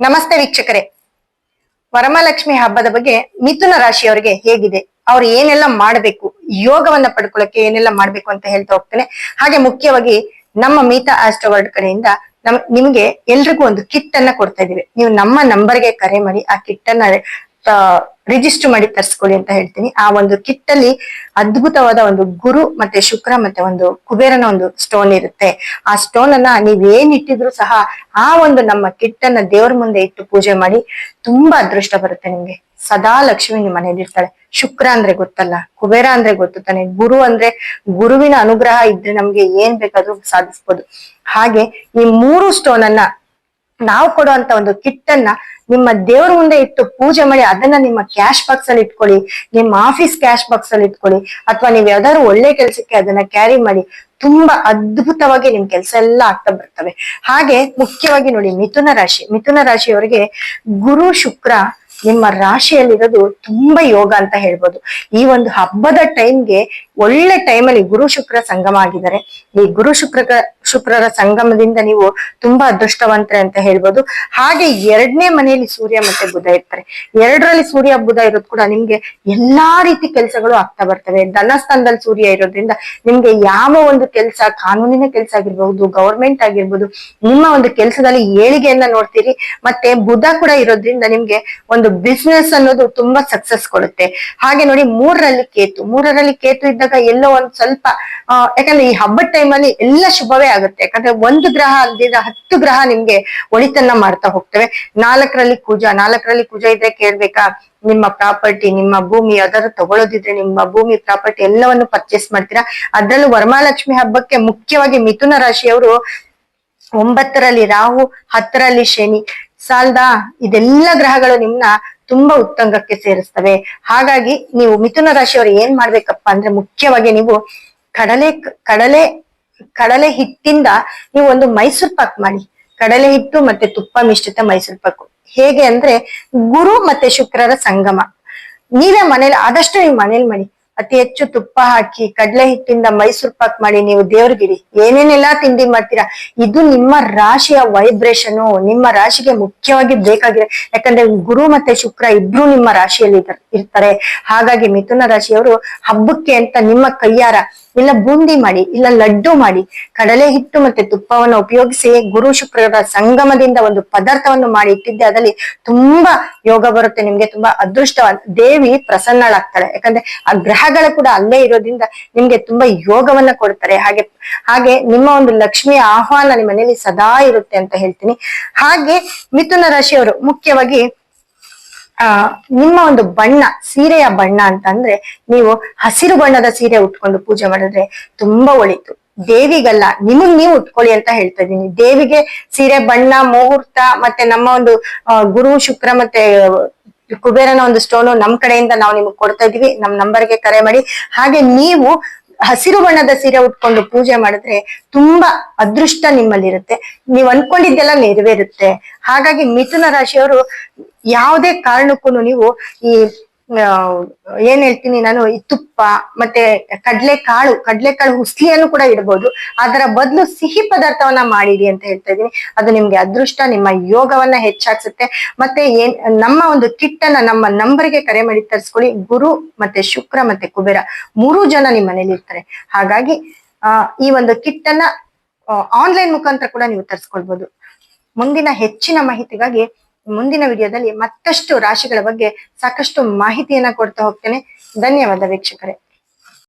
ನಮಸ್ತೆ ವೀಕ್ಷಕರೇ, ವರಮಹಾಲಕ್ಷ್ಮಿ ಹಬ್ಬದ ಬಗ್ಗೆ ಮಿಥುನ ರಾಶಿಯವರಿಗೆ ಹೇಗಿದೆ, ಅವ್ರು ಏನೆಲ್ಲ ಮಾಡಬೇಕು, ಯೋಗವನ್ನ ಪಡ್ಕೊಳ್ಳಕ್ಕೆ ಏನೆಲ್ಲ ಮಾಡ್ಬೇಕು ಅಂತ ಹೇಳ್ತಾ ಹೋಗ್ತೇನೆ. ಹಾಗೆ ಮುಖ್ಯವಾಗಿ ನಮ್ಮ ಮೀತಾ ಆಸ್ಟ್ರೋವರ್ಡ್ ಕಡೆಯಿಂದ ನಿಮ್ಗೆ ಎಲ್ರಿಗೂ ಒಂದು ಕಿಟ್ ಅನ್ನ ಕೊಡ್ತಾ ಇದೀವಿ. ನೀವು ನಮ್ಮ ನಂಬರ್ಗೆ ಕರೆ ಮಾಡಿ ಆ ಕಿಟ್ ಅನ್ನ ರಿಜಿಸ್ಟರ್ ಮಾಡಿ ತರಿಸ್ಕೊಳ್ಳಿ ಅಂತ ಹೇಳ್ತೀನಿ. ಆ ಒಂದು ಕಿಟ್ ಅಲ್ಲಿ ಅದ್ಭುತವಾದ ಒಂದು ಗುರು ಮತ್ತೆ ಶುಕ್ರ ಮತ್ತೆ ಒಂದು ಕುಬೇರನ ಒಂದು ಸ್ಟೋನ್ ಇರುತ್ತೆ. ಆ ಸ್ಟೋನ್ ಅನ್ನ ನೀವೇನ್ ಇಟ್ಟಿದ್ರು ಸಹ ಆ ಒಂದು ನಮ್ಮ ಕಿಟ್ ಅನ್ನ ದೇವ್ರ ಮುಂದೆ ಇಟ್ಟು ಪೂಜೆ ಮಾಡಿ ತುಂಬಾ ಅದೃಷ್ಟ ಬರುತ್ತೆ ನಿಮ್ಗೆ. ಸದಾ ಲಕ್ಷ್ಮಿ ನಿಮ್ ಮನೇಲಿ ಇರ್ತಾಳೆ. ಶುಕ್ರ ಅಂದ್ರೆ ಗೊತ್ತಲ್ಲ, ಕುಬೇರ ಅಂದ್ರೆ ಗೊತ್ತು ತಾನೆ, ಗುರು ಅಂದ್ರೆ ಗುರುವಿನ ಅನುಗ್ರಹ ಇದ್ರೆ ನಮ್ಗೆ ಏನ್ ಬೇಕಾದ್ರೂ ಸಾಧಿಸ್ಬೋದು. ಹಾಗೆ ಈ ಮೂರು ಸ್ಟೋನ್ ಅನ್ನ ನಾವು ಕೊಡುವಂತ ಒಂದು ಕಿಟ್ ಅನ್ನ ನಿಮ್ಮ ದೇವ್ರ ಮುಂದೆ ಇಟ್ಟು ಪೂಜೆ ಮಾಡಿ ಅದನ್ನ ನಿಮ್ಮ ಕ್ಯಾಶ್ ಬಾಕ್ಸ್ ಅಲ್ಲಿ ಇಟ್ಕೊಳ್ಳಿ, ನಿಮ್ಮ ಆಫೀಸ್ ಕ್ಯಾಶ್ ಬಾಕ್ಸ್ ಅಲ್ಲಿ ಇಟ್ಕೊಳ್ಳಿ, ಅಥವಾ ನೀವ್ ಯಾವ್ದಾದ್ರು ಒಳ್ಳೆ ಕೆಲ್ಸಕ್ಕೆ ಅದನ್ನ ಕ್ಯಾರಿ ಮಾಡಿ. ತುಂಬಾ ಅದ್ಭುತವಾಗಿ ನಿಮ್ ಕೆಲಸ ಎಲ್ಲ ಆಗ್ತಾ ಬರ್ತವೆ. ಹಾಗೆ ಮುಖ್ಯವಾಗಿ ನೋಡಿ, ಮಿಥುನ ರಾಶಿಯವರಿಗೆ ಗುರು ಶುಕ್ರ ನಿಮ್ಮ ರಾಶಿಯಲ್ಲಿರೋದು ತುಂಬಾ ಯೋಗ ಅಂತ ಹೇಳ್ಬೋದು. ಈ ಒಂದು ಹಬ್ಬದ ಟೈಮ್ಗೆ ಒಳ್ಳೆ ಟೈಮಲ್ಲಿ ಗುರು ಶುಕ್ರ ಸಂಗಮ ಆಗಿದ್ದಾರೆ. ಈ ಗುರು ಶುಕ್ರರ ಸಂಗಮದಿಂದ ನೀವು ತುಂಬಾ ಅದೃಷ್ಟವಂತರೆ ಅಂತ ಹೇಳ್ಬೋದು. ಹಾಗೆ ಎರಡನೇ ಮನೆಯಲ್ಲಿ ಸೂರ್ಯ ಮತ್ತೆ ಬುಧ ಇರ್ತಾರೆ. ಎರಡರಲ್ಲಿ ಸೂರ್ಯ ಬುಧ ಇರೋದು ಕೂಡ ನಿಮ್ಗೆ ಎಲ್ಲಾ ರೀತಿ ಕೆಲಸಗಳು ಆಗ್ತಾ ಬರ್ತವೆ. ಧನಸ್ಥಾನದಲ್ಲಿ ಸೂರ್ಯ ಇರೋದ್ರಿಂದ ನಿಮ್ಗೆ ಯಾವ ಒಂದು ಕೆಲಸ, ಕಾನೂನಿನ ಕೆಲಸ ಆಗಿರ್ಬಹುದು, ಗವರ್ಮೆಂಟ್ ಆಗಿರ್ಬೋದು, ನಿಮ್ಮ ಒಂದು ಕೆಲಸದಲ್ಲಿ ಏಳಿಗೆಯನ್ನ ನೋಡ್ತೀರಿ. ಮತ್ತೆ ಬುಧ ಕೂಡ ಇರೋದ್ರಿಂದ ನಿಮ್ಗೆ ಒಂದು ಬಿಸ್ನೆಸ್ ಅನ್ನೋದು ತುಂಬಾ ಸಕ್ಸಸ್ ಕೊಡುತ್ತೆ. ಹಾಗೆ ನೋಡಿ, ಮೂರರಲ್ಲಿ ಕೇತು ಇದ್ದಾಗ ಎಲ್ಲೋ ಒಂದ್ ಸ್ವಲ್ಪ ಯಾಕಂದ್ರೆ ಈ ಹಬ್ಬದ ಟೈಮಲ್ಲಿ ಎಲ್ಲ ಶುಭವೇ ಆಗುತ್ತೆ. ಯಾಕಂದ್ರೆ ಒಂದು ಗ್ರಹ ಅಲ್ದಿರ 10 ಗ್ರಹ ನಿಮ್ಗೆ ಒಳಿತನ್ನ ಮಾಡ್ತಾ ಹೋಗ್ತವೆ. ನಾಲ್ಕರಲ್ಲಿ ಕುಜ ಇದ್ರೆ ಕೇಳ್ಬೇಕಾ, ನಿಮ್ಮ ಪ್ರಾಪರ್ಟಿ, ನಿಮ್ಮ ಭೂಮಿ ಯಾವ್ದಾದ್ರು ತಗೊಳ್ಳೋದಿದ್ರೆ ನಿಮ್ಮ ಭೂಮಿ ಪ್ರಾಪರ್ಟಿ ಎಲ್ಲವನ್ನು ಪರ್ಚೇಸ್ ಮಾಡ್ತೀರಾ. ಅದ್ರಲ್ಲೂ ವರಮಹಾಲಕ್ಷ್ಮಿ ಹಬ್ಬಕ್ಕೆ ಮುಖ್ಯವಾಗಿ ಮಿಥುನ ರಾಶಿಯವರು 9ರಲ್ಲಿ ರಾಹು, 10ರಲ್ಲಿ ಶನಿ ಸಾಲ್ದಾ, ಇದೆಲ್ಲ ಗ್ರಹಗಳು ನಿಮ್ನ ತುಂಬಾ ಉತ್ತುಂಗಕ್ಕೆ ಸೇರಿಸ್ತವೆ. ಹಾಗಾಗಿ ನೀವು ಮಿಥುನ ರಾಶಿಯವರು ಏನ್ ಮಾಡ್ಬೇಕಪ್ಪ ಅಂದ್ರೆ, ಮುಖ್ಯವಾಗಿ ನೀವು ಕಡಲೆ ಹಿಟ್ಟಿಂದ ನೀವು ಒಂದು ಮೈಸೂರ್ ಪಾಕ್ ಮಾಡಿ. ಕಡಲೆ ಹಿಟ್ಟು ಮತ್ತೆ ತುಪ್ಪ ಮಿಶ್ರಿತ ಮೈಸೂರ್ ಪಾಕ್ ಹೇಗೆ ಅಂದ್ರೆ, ಗುರು ಮತ್ತೆ ಶುಕ್ರರ ಸಂಗಮ. ನೀವೇ ಮನೇಲಿ ಆದಷ್ಟು ನೀವು ಮನೇಲಿ ಮಾಡಿ. ಅತಿ ಹೆಚ್ಚು ತುಪ್ಪ ಹಾಕಿ ಕಡಲೆ ಹಿಟ್ಟಿಂದ ಮೈಸೂರ್ ಪಾಕ್ ಮಾಡಿ ನೀವು ದೇವ್ರಿಗಿಡಿ. ಏನೇನೆಲ್ಲಾ ತಿಂಡಿ ಮಾಡ್ತೀರಾ, ಇದು ನಿಮ್ಮ ರಾಶಿಯ ವೈಬ್ರೇಷನ್, ನಿಮ್ಮ ರಾಶಿಗೆ ಮುಖ್ಯವಾಗಿ ಬೇಕಾಗಿದೆ. ಯಾಕಂದ್ರೆ ಗುರು ಮತ್ತೆ ಶುಕ್ರ ಇಬ್ರು ನಿಮ್ಮ ರಾಶಿಯಲ್ಲಿ ಇರ್ತಾರೆ. ಹಾಗಾಗಿ ಮಿಥುನ ರಾಶಿಯವರು ಹಬ್ಬಕ್ಕೆ ಅಂತ ನಿಮ್ಮ ಕೈಯಾರ ಇಲ್ಲ ಬೂಂದಿ ಮಾಡಿ, ಇಲ್ಲ ಲಡ್ಡು ಮಾಡಿ, ಕಡಲೆ ಹಿಟ್ಟು ಮತ್ತೆ ತುಪ್ಪವನ್ನು ಉಪಯೋಗಿಸಿ ಗುರು ಶುಕ್ರರ ಸಂಗಮದಿಂದ ಒಂದು ಪದಾರ್ಥವನ್ನು ಮಾಡಿ ಇಟ್ಟಿದ್ದೆ. ಅದರಲ್ಲಿ ತುಂಬಾ ಯೋಗ ಬರುತ್ತೆ ನಿಮ್ಗೆ. ತುಂಬಾ ಅದೃಷ್ಟವಾದ ದೇವಿ ಪ್ರಸನ್ನಳಾಗ್ತಾಳೆ. ಯಾಕಂದ್ರೆ ಆ ಗ್ರಹಗಳು ಕೂಡ ಅಲ್ಲೇ ಇರೋದ್ರಿಂದ ನಿಮ್ಗೆ ತುಂಬಾ ಯೋಗವನ್ನ ಕೊಡ್ತಾರೆ. ಹಾಗೆ ನಿಮ್ಮ ಒಂದು ಲಕ್ಷ್ಮಿಯ ಆಹ್ವಾನ ನಿಮ್ಮ ಮನೆಯಲ್ಲಿ ಸದಾ ಇರುತ್ತೆ ಅಂತ ಹೇಳ್ತೀನಿ. ಹಾಗೆ ಮಿಥುನ ರಾಶಿಯವರು ಮುಖ್ಯವಾಗಿ ನಿಮ್ಮ ಒಂದು ಬಣ್ಣ, ಸೀರೆಯ ಬಣ್ಣ ಅಂತ ಅಂದ್ರೆ, ನೀವು ಹಸಿರು ಬಣ್ಣದ ಸೀರೆ ಉಟ್ಕೊಂಡು ಪೂಜೆ ಮಾಡಿದ್ರೆ ತುಂಬಾ ಒಳಿತು. ದೇವಿಗಲ್ಲ, ನಿಮಗ್ ನೀವು ಉಟ್ಕೊಳ್ಳಿ ಅಂತ ಹೇಳ್ತಾ ಇದೀನಿ. ದೇವಿಗೆ ಸೀರೆ ಬಣ್ಣ, ಮುಹೂರ್ತ ಮತ್ತೆ ನಮ್ಮ ಒಂದು ಗುರು ಶುಕ್ರ ಮತ್ತೆ ಕುಬೇರನ ಒಂದು ಸ್ಟೋನು ನಮ್ ಕಡೆಯಿಂದ ನಾವು ನಿಮ್ಗೆ ಕೊಡ್ತಾ ಇದೀವಿ. ನಮ್ ನಂಬರ್ಗೆ ಕರೆ ಮಾಡಿ. ಹಾಗೆ ನೀವು ಹಸಿರು ಬಣ್ಣದ ಸೀರೆ ಉಟ್ಕೊಂಡು ಪೂಜೆ ಮಾಡಿದ್ರೆ ತುಂಬಾ ಅದೃಷ್ಟ ನಿಮ್ಮಲ್ಲಿರುತ್ತೆ. ನೀವ್ ಅನ್ಕೊಂಡಿದ್ದೆಲ್ಲ ನೆರವೇರುತ್ತೆ. ಹಾಗಾಗಿ ಮಿಥುನ ರಾಶಿಯವರು ಯಾವುದೇ ಕಾರಣಕ್ಕೂ ನೀವು ಈ ಏನ್ ಹೇಳ್ತೀನಿ ನಾನು, ಈ ತುಪ್ಪ ಮತ್ತೆ ಕಡ್ಲೆಕಾಳು ಹುಸ್ಲಿಯನ್ನು ಕೂಡ ಇಡಬಹುದು. ಅದರ ಬದಲು ಸಿಹಿ ಪದಾರ್ಥವನ್ನ ಮಾಡಿಡಿ ಅಂತ ಹೇಳ್ತಾ ಇದೀನಿ. ಅದು ನಿಮ್ಗೆ ಅದೃಷ್ಟ, ನಿಮ್ಮ ಯೋಗವನ್ನ ಹೆಚ್ಚಾಗ್ಸುತ್ತೆ. ಮತ್ತೆ ನಮ್ಮ ಒಂದು ಕಿಟ್ ಅನ್ನ ನಮ್ಮ ನಂಬರ್ಗೆ ಕರೆ ಮಾಡಿ ತರಿಸ್ಕೊಳ್ಳಿ. ಗುರು ಮತ್ತೆ ಶುಕ್ರ ಮತ್ತೆ ಕುಬೇರ 3 ಜನ ನಿಮ್ ಮನೇಲಿ ಇರ್ತಾರೆ. ಹಾಗಾಗಿ ಈ ಒಂದು ಕಿಟ್ ಅನ್ನ ಆನ್ಲೈನ್ ಮುಖಾಂತರ ಕೂಡ ನೀವು ತರಿಸ್ಕೊಳ್ಬಹುದು. ಮುಂದಿನ ಹೆಚ್ಚಿನ ಮಾಹಿತಿಗಾಗಿ ಮುಂದಿನ ವಿಡಿಯೋದಲ್ಲಿ ಮತ್ತಷ್ಟು ರಾಶಿಗಳ ಬಗ್ಗೆ ಸಾಕಷ್ಟು ಮಾಹಿತಿಯನ್ನ ಕೊಡ್ತಾ ಹೋಗ್ತೇನೆ. ಧನ್ಯವಾದ ವೀಕ್ಷಕರೇ.